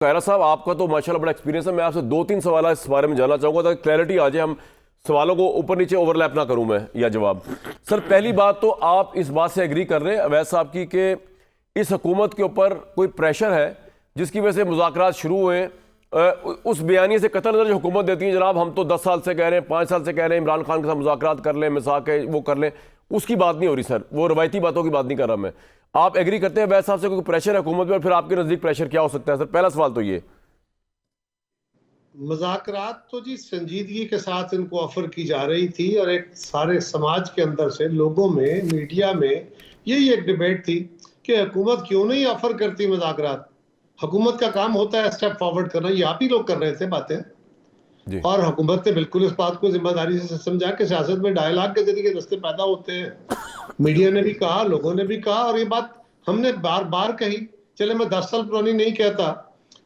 खैरा साहब, आपका तो माशाल्लाह बड़ा एक्सपीरियंस है। मैं आपसे 2-3 सवाल इस बारे में जानना चाहूंगा ताकि क्लैरिटी आ जाए, हम सवालों को ऊपर नीचे ओवरलैप ना करूं मैं या जवाब। सर, पहली बात तो आप इस बात से एग्री कर रहे हैं अवैध साहब की कि इस हुकूमत के ऊपर कोई प्रेशर है जिसकी वजह से मुज़ाकरात शुरू हुए? उस बयानी से कतई नज़र जो हुकूमत देती है, जनाब हम तो 10 साल से कह रहे हैं, 5 साल से कह रहे हैं इमरान खान के साथ मुज़ाकरात कर लें, मिसाक है वो कर लें, उसकी बात नहीं हो रही सर, वो रवायती बातों की बात नहीं कर रहा मैं। आप एग्री करते हैं वैसे साहब से कोई प्रेशर है हुकूमत पर? फिर आपके नज़दीक प्रेशर क्या हो सकता है सर? पहला सवाल तो ये। मुज़ाकरात तो जी संजीदगी के साथ इनको ऑफर की जा रही थी और एक सारे समाज के अंदर से लोगों में, मीडिया में यही एक डिबेट थी कि हुकूमत क्यों नहीं ऑफर करती मुज़ाकरात। हुकूमत का काम होता है स्टेप फॉरवर्ड करना, ये आप ही लोग कर रहे थे बातें। और हुकूमत ने बिल्कुल इस बात को जिम्मेदारी से समझा कि सियासत में डायलॉग के जरिए रास्ते पैदा होते हैं। मीडिया ने भी कहा, लोगों ने भी कहा, और ये बात हमने बार बार कही। चले मैं 10 साल पुरानी नहीं कहता,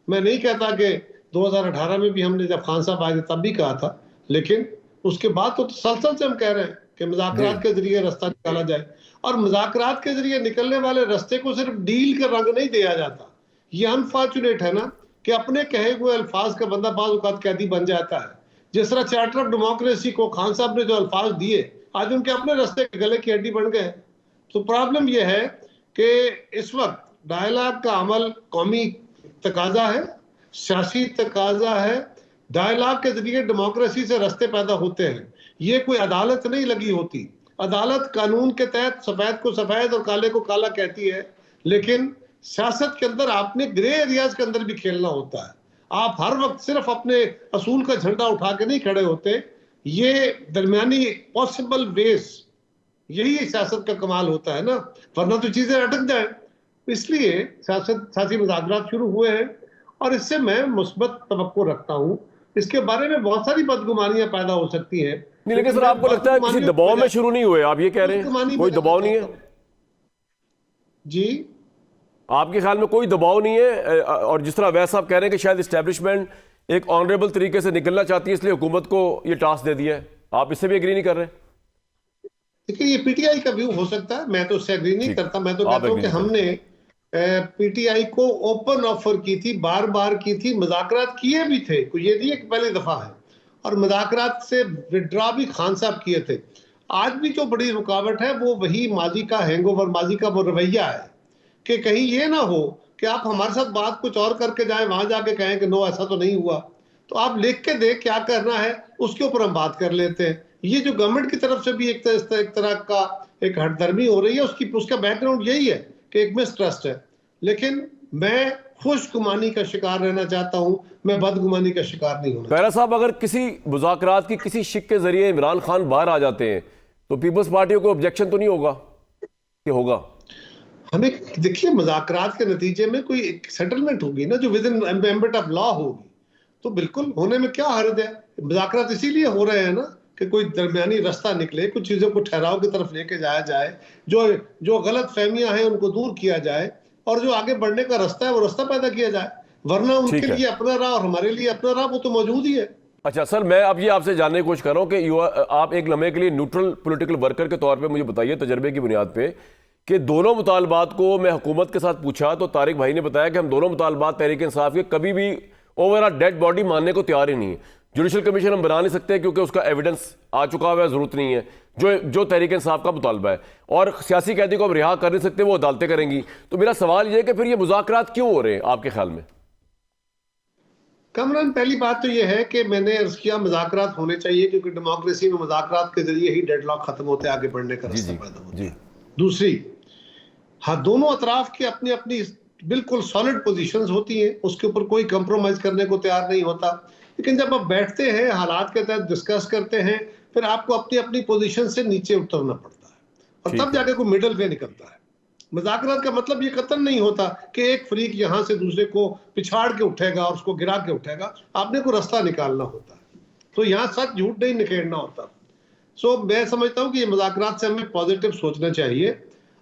मैं नहीं कहता कि 2018 में भी हमने जब खान साहब आए तब भी कहा था, लेकिन उसके बाद तो तसलसल से हम कह रहे हैं कि मुज़ाकरात के जरिए रास्ता निकाला जाए। और मुज़ाकरात के जरिए निकलने वाले रास्ते को सिर्फ डील का रंग नहीं दिया जाता। ये अनफॉर्चुनेट है ना कि अपने कहे हुए अल्फाज का बंदा बाज़ औक़ात कैदी बन जाता है। जिस तरह चार्टर ऑफ डेमोक्रेसी को खान साहब ने जो अल्फाज दिए, आज उनके अपने रास्ते गले की हड्डी बन गए। तो प्रॉब्लम यह है कि इस वक्त डायलॉग का अमल कौमी तकाजा है, सियासी तकाजा है। डायलॉग के जरिए डेमोक्रेसी से रास्ते पैदा होते हैं। ये कोई अदालत नहीं लगी होती। अदालत कानून के तहत सफेद को सफेद और काले को काला कहती है, लेकिन सियासत के अंदर आपने ग्रे एरियाज के अंदर भी खेलना होता है। आप हर वक्त सिर्फ अपने असूल का झंडा उठा के नहीं खड़े होते। ये दरमियानी पॉसिबल वेज, यही सियासत का कमाल होता है ना, वरना तो चीजें अटक जाए। इसलिए सियासी मुज़ाकरात शुरू हुए हैं और इससे मैं मुस्बत तवक्को रखता हूं। इसके बारे में बहुत सारी बदगुमानियां पैदा हो सकती हैं। नहीं, लेकिन सर आपको लगता है किसी दबाव में शुरू नहीं हुए? आप ये कह रहे हैं कोई दबाव नहीं है? जी, आपके ख्याल में कोई दबाव नहीं है? और जिस तरह वैसा आप कह रहे हैं कि शायद इस्टेब्लिशमेंट एक ऑनरेबल तरीके से निकलना चाहती है, इसलिए हुकूमत को ये टास्क दे दिया है, आप इससे भी एग्री नहीं कर रहे? देखिए, ये पीटीआई का व्यू हो सकता है, मैं तो उससे एग्री नहीं करता। मैं तो कहता हूं कि हमने पीटीआई को ओपन ऑफर की थी, बार बार की थी, मुज़ाकरात किए भी थे, कोई ये नहीं है कि पहली दफा है, और मुज़ाकरात से विड्रॉ भी खान साहब किए थे। आज भी जो बड़ी रुकावट है वो वही माजी का हैंगओवर, माजी का वो रवैया है कि कहीं ये ना हो कि आप हमारे साथ बात कुछ और करके जाएं, वहां जाके कहें कि नो ऐसा तो नहीं हुआ। तो आप लिख के दे क्या करना है, उसके ऊपर हम बात कर लेते हैं। ये जो गवर्नमेंट की तरफ से भी एक तरह का एक हटदर्मी हो रही है, उसका बैकग्राउंड यही है कि एक मिसट्रस्ट है। लेकिन मैं खुशगुमानी का शिकार रहना चाहता हूं, मैं बदगुमानी का शिकार नहीं होना। खैरा साहब, अगर किसी मुज़ाकरात की किसी शिक के जरिए इमरान खान बाहर आ जाते हैं तो पीपल्स पार्टी को ऑब्जेक्शन तो नहीं होगा कि होगा? हमें देखिए, मुज़ाकरात के नतीजे में कोई सेटलमेंट होगी ना जो विद इन एम्बेट ऑफ लॉ होगी, तो बिल्कुल होने में क्या हर्ज है। मुज़ाकरात इसीलिए हो रहे हैं ना कि कोई दरमियानी रास्ता निकले, कुछ चीजों को ठहराव की तरफ लेके जाया जाए, जो गलत फहमियां हैं उनको दूर किया जाए, और जो आगे बढ़ने का रास्ता है वो रास्ता पैदा किया जाए। वरना उनके लिए अपना राह और हमारे लिए अपना राह वो तो मौजूद ही है। अच्छा सर, मैं अब ये आपसे जानने की कोशिश कर रहा हूँ कि आप एक लम्हे के लिए न्यूट्रल पॉलिटिकल वर्कर के तौर पे मुझे बताइए, तजर्बे की बुनियाद पे, कि दोनों मुतालबात को मैं हुकूमत के साथ पूछा तो तारिक भाई ने बताया कि हम दोनों मुतालबात तहरीक इंसाफ के कभी भी ओवरऑल डेड बॉडी मानने को तैयार ही नहीं है। जुडिशल कमीशन हम बना नहीं सकते क्योंकि उसका एविडेंस आ चुका हुआ है, जरूरत नहीं है जो तहरीक इंसाफ का मुतालबा है, और सियासी कैदी को हम रिहा कर नहीं सकते, वो अदालतें करेंगी। तो मेरा सवाल यह है कि फिर ये मुज़ाकरात क्यों हो रहे हैं आपके ख्याल में? कमरान, पहली बात तो यह है कि मैंने अर्ज किया मुज़ाकरात होने चाहिए क्योंकि डेमोक्रेसी में मुज़ाकरात के जरिए ही डेडलॉक खत्म होते हैं, आगे बढ़ने का रास्ता पैदा होता है। दूसरी, हाँ, दोनों अतराफ की अपनी अपनी बिल्कुल सॉलिड पोजीशंस होती हैं, उसके ऊपर कोई कंप्रोमाइज करने को तैयार नहीं होता। लेकिन जब आप बैठते हैं, हालात के तहत डिस्कस करते हैं, फिर आपको अपनी अपनी पोजीशन से नीचे उतरना पड़ता है और तब जाके कोई मिडल वे निकलता है। मुज़ाकरात का मतलब ये कतई नहीं होता कि एक फरीक यहां से दूसरे को पिछाड़ के उठेगा और उसको गिरा के उठेगा। आपने कोई रास्ता निकालना होता है, तो यहाँ सच झूठ नहीं निखेरना होता। सो मैं समझता हूँ कि ये मुज़ाकरात से हमें पॉजिटिव सोचना चाहिए,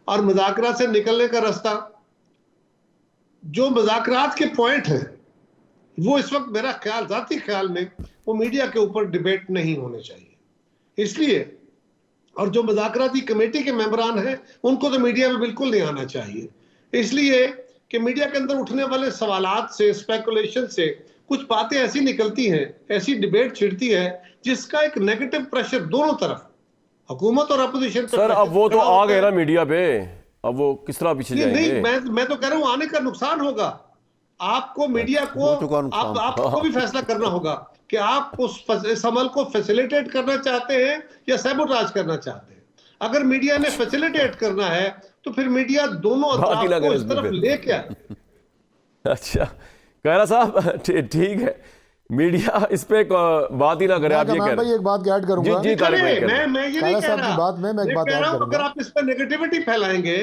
और मुज़ाकरात से निकलने का रास्ता, जो मुज़ाकरात के पॉइंट हैं वो इस वक्त मेरा ख्याल, जाती ख्याल में, वो मीडिया के ऊपर डिबेट नहीं होने चाहिए। इसलिए, और जो मुज़ाकराती कमेटी के मेंबरान हैं उनको तो मीडिया में बिल्कुल नहीं आना चाहिए, इसलिए कि मीडिया के अंदर उठने वाले सवालात से, स्पेकुलेशन से कुछ बातें ऐसी निकलती हैं, ऐसी डिबेट छिड़ती है जिसका एक नेगेटिव प्रेशर दोनों तरफ, हुकूमत और अपोजिशन पे। सर अब वो तो आ गए ना मीडिया पे, अब वो किस तरह पीछे जाएंगे? नहीं, मैं तो कह रहा हूं आने का नुकसान होगा आपको, मीडिया को। आपको भी फैसला करना होगा कि आप इस अमल को फैसिलिटेट करना चाहते हैं या सैबोटाज करना चाहते हैं। अगर मीडिया ने फैसिलिटेट करना है तो फिर मीडिया दोनों अतराफ को इस तरफ लेके आए। अच्छा खैरा साहब ठीक है, मीडिया इस पे बात ही ना करे। आप ये कह रहे हैं, एक बात ऐड करूंगा। जी मैं ये नहीं कह रहा, बात में मैं एक बात ऐड करूंगा। अगर आप इस पे नेगेटिविटी फैलाएंगे,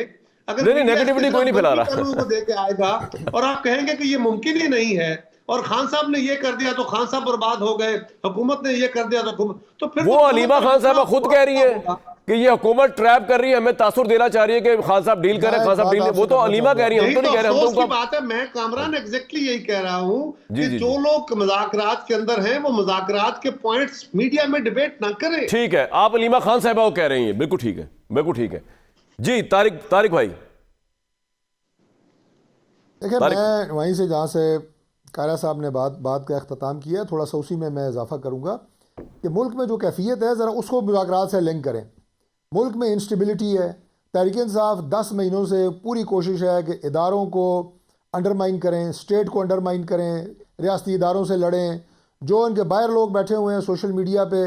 अगर नहीं नेगेटिविटी कोई नहीं फैला रहा को देके आएगा और आप कहेंगे कि ये मुमकिन ही नहीं है, और खान साहब ने ये कर दिया तो खान साहब बर्बाद हो गए, हुकूमत ने ये कर दिया तो फिर वो अलीमा खान साहब खुद कह रही है कि ये हुकूमत ट्रैप कर रही है, हमें तासुर देना चाह रही है कि खान साहब डील करें, खान साहब डील। वो तो अलीमा कह रही है, हम तो नहीं कह रहे। हम तो बात है, मैं कामरान एग्जैक्टली यही कह रहा हूं कि जो लोग मज़ाकरात के अंदर हैं वो मज़ाकरात के पॉइंट्स मीडिया में डिबेट ना करें। ठीक है, आप अलीमा खान साहब को कह रही हैं, बिल्कुल ठीक है, बिल्कुल ठीक है। जी तारिक भाई। देखिए मैं वहीं से जहाँ से कायरा साहब ने बात का अख्ताम किया, थोड़ा सा उसी में मैं इजाफा करूँगा कि मुल्क में जो कैफियत है ज़रा उसको मुज़ाकरात से लिंक करें। मुल्क में इंस्टेबिलिटी है, तहरीक इंसाफ 10 महीनों से पूरी कोशिश है कि इदारों को अंडरमाइन करें, स्टेट को अंडरमाइन करें, रियासती इदारों से लड़ें। जो इनके बाहर लोग बैठे हुए हैं सोशल मीडिया पे,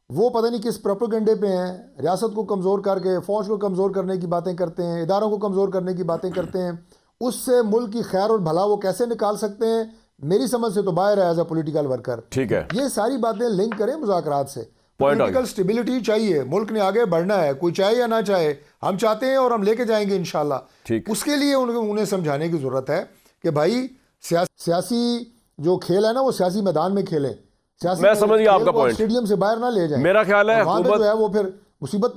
वो पता नहीं किस प्रोपेगेंडे पे हैं, रियासत को कमज़ोर करके फ़ौज को कमज़ोर करने की बातें करते हैं, इदारों को कमज़ोर करने की बातें करते हैं। उससे मुल्क की खैर और भला वो कैसे निकाल सकते हैं, मेरी समझ से तो बाहर है एज अ पॉलिटिकल वर्कर। ठीक है, ये सारी बातें लिंक करें मुज़ाकरात से। पॉलिटिकल स्टेबिलिटी चाहिए, मुल्क ने आगे बढ़ना है, कोई चाहे या ना चाहे, हम चाहते हैं और हम लेके जाएंगे इंशाल्लाह। उसके लिए उन्हें समझाने की ज़रूरत है कि भाई सियासी जो खेल है ना वो सियासी मैदान में खेलें। मैं समझ गया आपका पॉइंट, स्टेडियम से बाहर ना ले जाएं। मेरा ख्याल है वहाँ पे जो है वो फिर मुसीबत